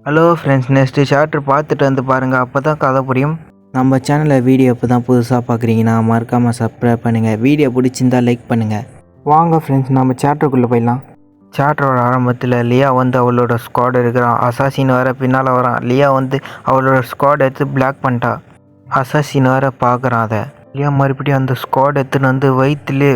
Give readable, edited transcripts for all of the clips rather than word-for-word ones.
Hello friends, next chapter பார்த்துட்டு வந்து பாருங்கள், அப்போ தான் கதை புரியும். நம்ம சேனலில் வீடியோ இப்போ தான் புதுசாக பார்க்குறீங்கன்னா மறக்காமல் சப்ஸ்கிரைப் பண்ணுங்கள். வீடியோ பிடிச்சிருந்தா லைக் பண்ணுங்கள். வாங்க ஃப்ரெண்ட்ஸ், நம்ம சாப்டருக்குள்ளே போயிடலாம். சாப்டரோட ஆரம்பத்தில் லியா வந்து அவளோட ஸ்குவாட் இருக்கிறான். அசாசின் வேறு பின்னால் வரான். லியா வந்து அவளோட ஸ்குவாட் எடுத்து பிளாக் பண்ணிட்டா. அசாசின் வேறு பார்க்குறான். அதை லியா மறுபடியும் அந்த ஸ்குவாட் எடுத்துன்னு வந்து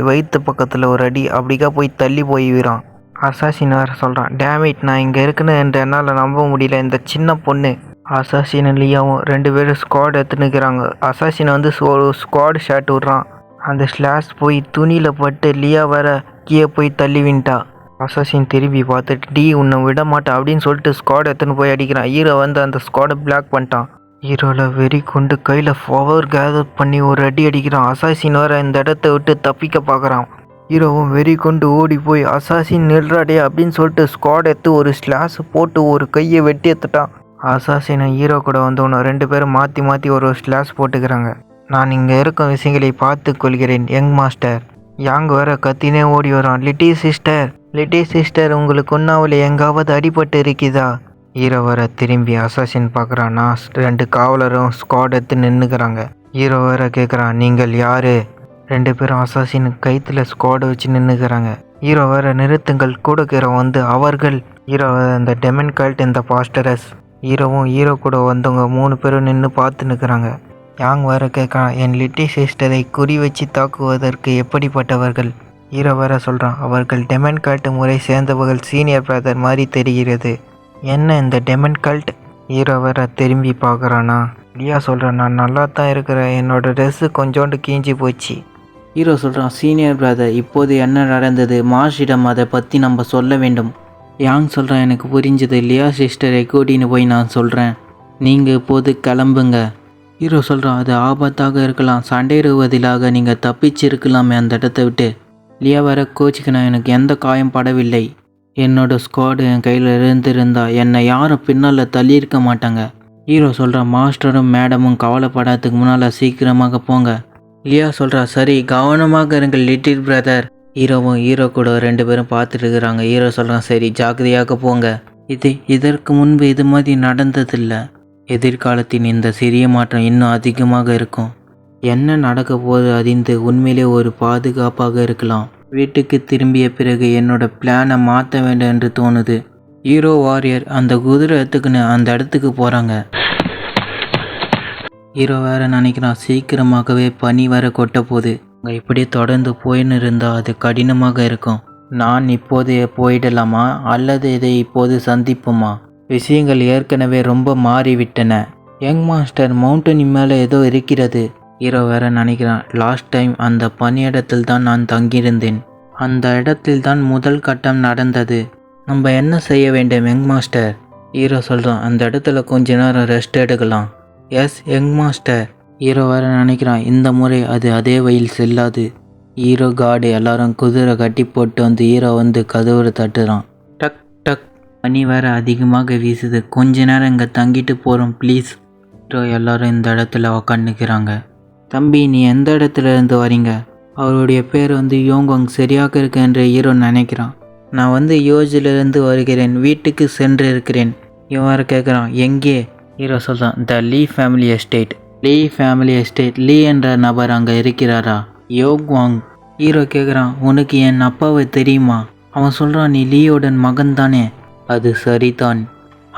வயிற்று பக்கத்தில் ஒரு அடி அப்படிக்கா போய் தள்ளி போய் விடுறான். அசாசின் வேறு சொல்கிறான், டேமேட் நான் இங்கே இருக்குன்னு என்னால் நம்ப முடியல, இந்த சின்ன பொண்ணு. அசாசின் லியாவும் 2 பேரும் ஸ்குவாட் எடுத்துன்னு இருக்கிறாங்க. அசாசின் வந்து ஒரு ஸ்குவாட் ஷாட் விட்றான். அந்த ஸ்லாஷ் போய் துணியில் பட்டு லியா வேற கீழே போய் தள்ளி வின்ட்டா. அசாசின் திரும்பி பார்த்துட்டு டி உன்னை விட மாட்டேன் அப்படின்னு சொல்லிட்டு ஸ்குவாட் எடுத்துன்னு போய் அடிக்கிறான். ஹீரோ வந்து அந்த ஸ்குவாடை பிளாக் பண்ணிட்டான். ஹீரோவில் வெறி கொண்டு கையில் பவர் கேதர் பண்ணி ஒரு அடி அடிக்கிறான். அசாசின் வேற இந்த இடத்த விட்டு தப்பிக்க பார்க்குறான். ஹீரோவும் வெறி கொண்டு ஓடி போய் அசாசின் நில்றாடே அப்படின்னு சொல்லிட்டு ஸ்குவாட் எடுத்து ஒரு ஸ்லாஷ் போட்டு ஒரு கையை வெட்டி எடுத்துட்டான். அசாசினை ஹீரோ கூட வந்தவனு 2 பேரும் மாற்றி மாற்றி ஒரு ஸ்லாஷ் போட்டுக்கிறாங்க. நான் இங்கே இருக்கும் விஷயங்களை பார்த்து கொள்கிறேன் யங் மாஸ்டர். யாங் வேற கத்தினே ஓடி வரான். லிட்டி சிஸ்டர் உங்களுக்கு ஒன்றாவில் எங்காவது அடிபட்டு இருக்குதா? ஹீரோ வேற திரும்பி அசாசின் பார்க்குறான். நான் 2 காவலரும் ஸ்குவாட் எடுத்து நின்றுக்கிறாங்க. ஹீரோ வேற கேட்குறான், நீங்கள் யாரு? 2 பேரும் அசாசின் கைத்தில் ஸ்குவாடை வச்சு நின்றுக்கிறாங்க. ஹீரோ வேற நிறுத்துங்கள் கூட வந்து அவர்கள். ஹீரோ இந்த டெமன் கல்ட் இந்த பாஸ்டரஸ். ஹீரோவும் ஹீரோ கூட வந்தவங்க 3 பேரும் நின்று பார்த்து நிற்கிறாங்க. யாங் வேற கேட்குறான், என் லிட்டி சிஸ்டரை குறி வச்சு தாக்குவதற்கு எப்படிப்பட்டவர்கள்? ஹீரோ வேற சொல்கிறான், அவர்கள் டெமன் கல்ட் முறை சேர்ந்தவர்கள், சீனியர் பிரதர் மாதிரி தெரிகிறது. என்ன இந்த டெமன் கல்ட்? ஹீரோ வேற திரும்பி பார்க்குறானா. லியா சொல்கிறான், நான் நல்லா தான் இருக்கிறேன், என்னோட ட்ரெஸ்ஸு கொஞ்சோண்டு கீஞ்சி போச்சு. ஹீரோ சொல்கிறான், சீனியர் பிரதர் இப்போது என்ன நடந்தது? மார்ஷிடம் அதை பற்றி நம்ம சொல்ல வேண்டும். யாங் சொல்கிறான், எனக்கு புரிஞ்சது. லியா சிஸ்டரை கூட்டின்னு போய் நான் சொல்கிறேன், நீங்கள் இப்போது கிளம்புங்க. ஹீரோ சொல்கிறான், அது ஆபத்தாக இருக்கலாம், சண்டையிடுவதிலாக நீங்கள் தப்பிச்சிருக்கலாமே அந்த இடத்த விட்டு. லியா வேற கோச்சிக்கணும், எனக்கு எந்த காயம் படவில்லை. என்னோட ஸ்குவாடு என் கையில் இருந்திருந்தா என்னை யாரும் பின்னால் தள்ளியிருக்க மாட்டாங்க. ஹீரோ சொல்கிறான், மாஸ்டரும் மேடமும் கவலைப்படாததுக்கு முன்னால் சீக்கிரமாக போங்க. லியா சொல்கிறா, சரி கவனமாக இருங்கள் லிட்டில் பிரதர். ஹீரோவும் ஹீரோ கூட 2 பேரும் பார்த்துட்டு இருக்கிறாங்க. ஹீரோ சொல்கிறான், சரி ஜாக்கிரதையாக போங்க. இதற்கு முன்பு இது மாதிரி நடந்ததில்லை. எதிர்காலத்தின் இந்த சிறிய மாற்றம் இன்னும் அதிகமாக இருக்கும். என்ன நடக்க போது அறிந்து உண்மையிலே ஒரு பாதுகாப்பாக இருக்கலாம். வீட்டுக்கு திரும்பிய பிறகு என்னோட பிளானை மாற்ற வேண்டும் என்று தோணுது. ஹீரோ வாரியர் அந்த குதிரை எடுத்துக்குன்னு அந்த இடத்துக்கு போகிறாங்க. ஹீரோ வேற நினைக்கிறான், சீக்கிரமாகவே பனி வேற கொட்ட போகுது. அங்கே இப்படியே தொடர்ந்து போயின்னு இருந்தால் அது கடினமாக இருக்கும். நான் இப்போது போயிடலாமா அல்லது இதை இப்போது சந்திப்போமா? விஷயங்கள் ஏற்கனவே ரொம்ப மாறிவிட்டன. யங் மாஸ்டர் மவுண்டன் மேலே ஏதோ இருக்கிறது. ஹீரோ வேற நினைக்கிறான், லாஸ்ட் டைம் அந்த பணியிடத்தில் தான் நான் தங்கியிருந்தேன். அந்த இடத்தில் தான் முதல் கட்டம் நடந்தது. நம்ம என்ன செய்ய வேண்டும் யங் மாஸ்டர்? ஹீரோ சொல்கிறான், அந்த இடத்துல கொஞ்ச நேரம் ரெஸ்ட் எடுக்கலாம். S young master. ஹீரோ வேற நினைக்கிறான், இந்த முறை அது அதே வழியில் செல்லாது. ஹீரோ கார்டு எல்லாரும் குதிரை கட்டி போட்டு வந்து ஹீரோ வந்து கதவுரை தட்டுறான். டக் டக். பனி வேற அதிகமாக வீசுது. கொஞ்ச நேரம் இங்கே தங்கிட்டு போகிறோம் ப்ளீஸ். ஹீரோ எல்லாரும் இந்த இடத்துல உக்காந்துக்கிறாங்க. தம்பி நீ எந்த இடத்துல இருந்து வரீங்க? அவருடைய பேர் வந்து யோங்வாங் சரியாக இருக்கு என்று ஹீரோ நினைக்கிறான். நான் வந்து யோஜிலிருந்து வருகிறேன், வீட்டுக்கு சென்று இருக்கிறேன். இவன் வேற கேட்குறான், எங்கே? ஹீரோ சொல்கிறான், த லீ ஃபேமிலி எஸ்டேட். லீ என்ற நபர் அங்கே இருக்கிறாரா? யோங்வாங். ஹீரோ கேட்குறான், உனக்கு என் அப்பாவை தெரியுமா? அவன் சொல்கிறான், நீ லீயோட மகன் தானே? அது சரிதான்,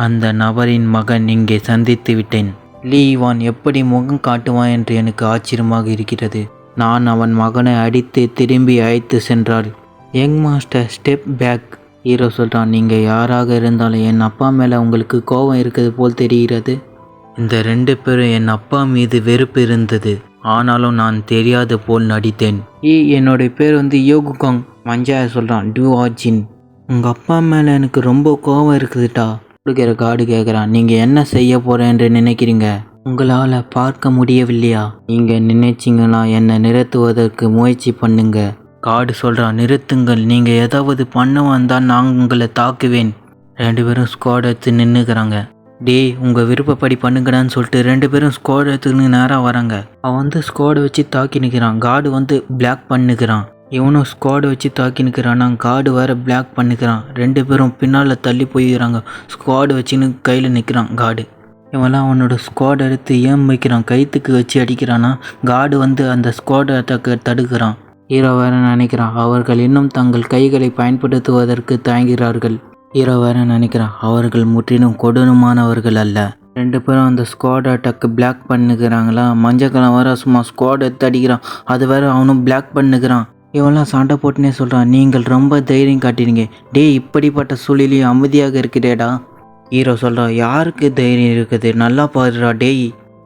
அந்த நபரின் மகன் இங்கே சந்தித்து விட்டேன். லீ இவான் எப்படி முகம் காட்டுவான் என்று எனக்கு ஆச்சரியமாக இருக்கிறது. நான் அவன் மகனை அடித்து திரும்பி அழைத்து சென்றார். Young master step back. Hero சொல்கிறான், நீங்கள் யாராக இருந்தாலும் என் அப்பா மேலே உங்களுக்கு கோபம் இருக்கிறது போல் தெரிகிறது. இந்த 2 பேரும் என் அப்பா மீது வெறுப்பு இருந்தது, ஆனாலும் நான் தெரியாத போல் நடித்தேன். என்னுடைய பேர் வந்து யோகுகாங். மஞ்சாய சொல்கிறான், டூ ஆஜின். உங்கள் அப்பா மேலே எனக்கு ரொம்ப கோபம் இருக்குதுட்டா. கொடுக்கிற காடு கேட்குறான், நீங்கள் என்ன செய்ய போகிறேன் என்று நினைக்கிறீங்க? உங்களால் பார்க்க முடியவில்லையா? நீங்கள் நினைச்சிங்கன்னா என்னை நிறுத்துவதற்கு முயற்சி பண்ணுங்க. காடு சொல்கிறான், நிறுத்துங்கள், நீங்கள் ஏதாவது பண்ண வந்தால் நான் உங்களை தாக்குவேன். 2 பேரும் ஸ்குவாட் எடுத்து நின்றுக்கிறாங்க. டேய் உங்கள் விருப்பப்படி பண்ணுங்கடான்னு சொல்லிட்டு 2 பேரும் ஸ்குவாட் எடுத்துன்னு நேராக வராங்க. அவன் வந்து ஸ்குவாடை வச்சு தாக்கி நிற்கிறான். காடு வந்து பிளாக் பண்ணிக்கிறான். இவனும் ஸ்குவாட் வச்சு தாக்கி நிற்கிறான். நான் கார்டு வேறு பிளாக் பண்ணிக்கிறான். 2 பேரும் பின்னால் தள்ளி போயிடுறாங்க. ஸ்குவாடு வச்சுன்னு கையில் நிற்கிறான் கார்டு. இவன்லாம் அவனோட ஸ்குவாட் எடுத்து ஏன் வைக்கிறான், கைத்துக்கு வச்சு அடிக்கிறான்னா கார்டு வந்து அந்த ஸ்குவாட் அட்டாக்கை தடுக்கிறான். ஹீரோ வேற நினைக்கிறான் அவர்கள் இன்னும் தங்கள் கைகளை பயன்படுத்துவதற்கு தயங்குகிறார்கள். ஹீரோ வேற நினைக்கிறான் அவர்கள் முற்றிலும் கொடூரமானவர்கள் அல்ல. 2 பேரும் அந்த ஸ்குவாட் அட்டாக்கு பிளாக் பண்ணுகிறாங்களா. மஞ்சக்கலம் வேற சும்மா ஸ்குவாட் எடுத்து அடிக்கிறான். அது வேற அவனும் பிளாக் பண்ணுகிறான். இவெல்லாம் சண்டை போட்டுனே சொல்கிறான், நீங்கள் ரொம்ப தைரியம் காட்டினீங்க. டேய், இப்படிப்பட்ட சூழலையும் அமைதியாக இருக்கிறேடா. ஹீரோ சொல்கிறான், யாருக்கு தைரியம் இருக்குது, நல்லா பாருடா.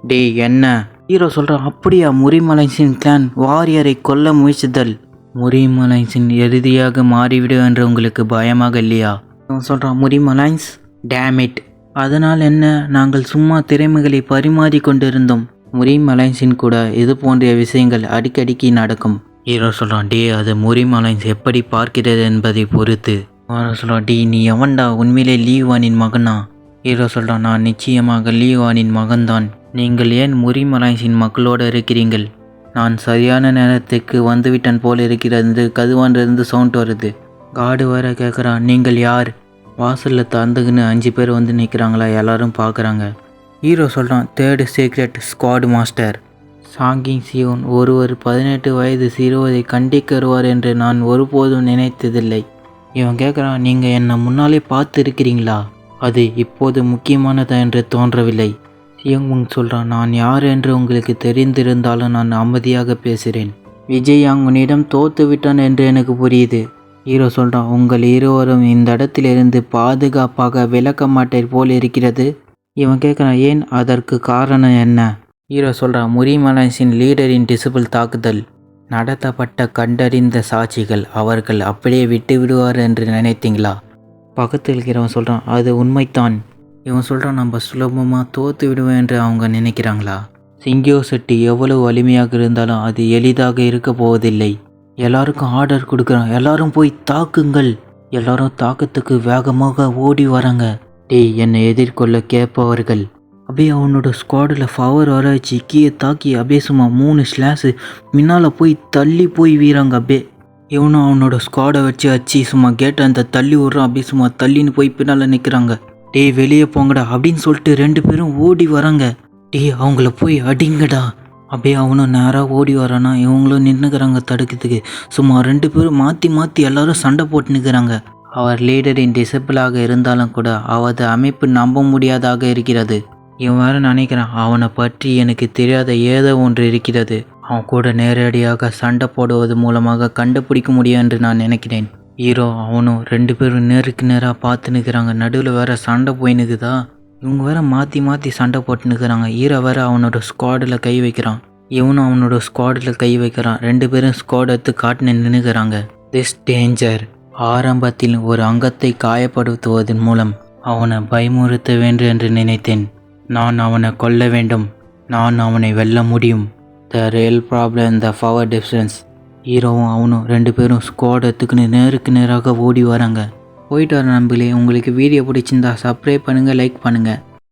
டேய் என்ன? ஹீரோ சொல்கிறான், அப்படியா? முரிமலைன்ஸின் கிளான் வாரியரை கொல்ல முயற்சித்தல் முரிமலைன்ஸின் இறுதியாக மாறிவிடும் என்று உங்களுக்கு பயமாக இல்லையா? அவன் சொல்கிறான், முரிமலைன்ஸ் டேமிட். அதனால் என்ன, நாங்கள் சும்மா திறமைகளை பரிமாறி கொண்டிருந்தோம். முரிமலைன்ஸின் கூட இது போன்ற விஷயங்கள் அடிக்கடிக்கு நடக்கும். ஹீரோ சொல்கிறான், டே அது முரிமலைன்ஸ் எப்படி பார்க்கிறது என்பதை பொறுத்து. அவன் சொல்கிறான், டே நீ எவன்டா, உண்மையிலே லீவானின் மகனா? ஹீரோ சொல்கிறான், நான் நிச்சயமாக லீவானின் மகன்தான். நீங்கள் ஏன் முரிமலைன்ஸின் மக்களோடு இருக்கிறீர்கள்? நான் சரியான நேரத்துக்கு வந்துவிட்டன் போல் இருக்கிறது. கதுவானிலிருந்து சவுண்ட் வருது. கார்டு வேற கேட்குறான், நீங்கள் யார்? வாசலில் தந்துக்குன்னு 5 பேர் வந்து நிற்கிறாங்களா, எல்லாரும் பார்க்குறாங்க. ஹீரோ சொல்கிறான், 3rd சீக்ரெட் ஸ்குவாட் மாஸ்டர் சாங்கிங் சியோன் ஒருவர் 18 வயது சிறுவதை கண்டிக்கருவார் என்று நான் ஒருபோதும் நினைத்ததில்லை. இவன் கேட்குறான், நீங்கள் என்னை முன்னாலே பார்த்து இருக்கிறீங்களா? அது இப்போது முக்கியமானதா என்று தோன்றவில்லை. சியோங் சொல்கிறான், நான் யார் என்று உங்களுக்கு தெரிந்திருந்தாலும் நான் அமைதியாக பேசுகிறேன். விஜய் யாங் உன்னிடம் தோத்து விட்டான் என்று எனக்கு புரியுது. ஹீரோ சொல்கிறான், உங்கள் இருவரும் இந்த இடத்திலிருந்து பாதுகாப்பாக விலக்க மாட்டேன் போல் இருக்கிறது. இவன் கேட்குறான், ஏன், அதற்கு காரணம் என்ன? ஹீரோ சொல்கிறான், முரிமலைன்ஸின் லீடரின் டிசிபிள் தாக்குதல் நடத்தப்பட்ட கண்டறிந்த சாட்சிகள் அவர்கள் அப்படியே விட்டு விடுவார் என்று நினைத்தீங்களா? பக்கத்தில் இருக்கிறவன் சொல்கிறான், அது உண்மைத்தான். இவன் சொல்கிறான், நம்ம சுலபமாக தோற்று விடுவேன் என்று அவங்க நினைக்கிறாங்களா? சிங்கியோசிட்டி எவ்வளவு வலிமையாக இருந்தாலும் அது எளிதாக இருக்க போவதில்லை. எல்லாருக்கும் ஆர்டர் கொடுக்குறான், எல்லாரும் போய் தாக்குங்கள். எல்லாரும் தாக்கத்துக்கு வேகமாக ஓடி வராங்க. டேய், என்னை எதிர்கொள்ள கேட்பவர்கள் அப்படியே அவனோட ஸ்குவாடில் பவர் வர வச்சு கீழே தாக்கி அப்படியே சும்மா 3 ஸ்லாஷு முன்னால் போய் தள்ளி போய் வீராங்க. அப்படியே இவனும் அவனோட ஸ்குவாடை வச்சு அச்சு சும்மா கேட்டை அந்த தள்ளி விட்றான். அப்படியே சும்மா தள்ளின்னு போய் பின்னால் நிற்கிறாங்க. டேய் வெளியே போங்கடா அப்படின்னு சொல்லிட்டு 2 பேரும் ஓடி வராங்க. டேய் அவங்கள போய் அடிங்கடா. அப்படியே அவனும் நேராக ஓடி வரானா, இவங்களும் நின்றுக்கிறாங்க தடுக்கிறதுக்கு. சும்மா 2 பேரும் மாற்றி எல்லாரும் சண்டை போட்டு நிற்கிறாங்க. அவர் லீடரின் டிசிபிளாக இருந்தாலும் கூட அவரது அமைப்பு நம்ப முடியாதாக இருக்கிறது. இவன் வேறு நினைக்கிறான், அவனை பற்றி எனக்கு தெரியாத ஏதோ ஒன்று இருக்கிறது. அவன் கூட நேரடியாக சண்டை போடுவது மூலமாக கண்டுபிடிக்க முடியும் என்று நான் நினைக்கிறேன். ஹீரோ அவனும் 2 பேரும் நேருக்கு நேராக பார்த்து நிற்கிறாங்க. நடுவில் வேறு சண்டை போய் நிற்குதா. இவங்க வேறு மாற்றி சண்டை போட்டு நிற்கிறாங்க. ஹீரோ வேறு அவனோட ஸ்குவாடில் கை வைக்கிறான். இவனும் அவனோட ஸ்குவாடில் கை வைக்கிறான். 2 பேரும் ஸ்குவாட் எடுத்து காட்டின நின்றுக்கிறாங்க. திஸ் டேஞ்சர் ஆரம்பத்தில் ஒரு அங்கத்தை காயப்படுத்துவதன் மூலம் அவனை பயமுறுத்த வேண்டும் என்று நினைத்தேன். நான் அவனை கொல்ல வேண்டும். நான் அவனை வெல்ல முடியும். The real problem the power difference. ஹீரோவும் அவனும் 2 பேரும் ஸ்குவாட் எடுத்துக்குன்னு நேருக்கு நேராக ஓடி வராங்க. போயிட்டு வர நம்பளே, உங்களுக்கு வீடியோ பிடிச்சிருந்தா சப்ஸ்கிரைப் பண்ணுங்கள், லைக் பண்ணுங்கள்.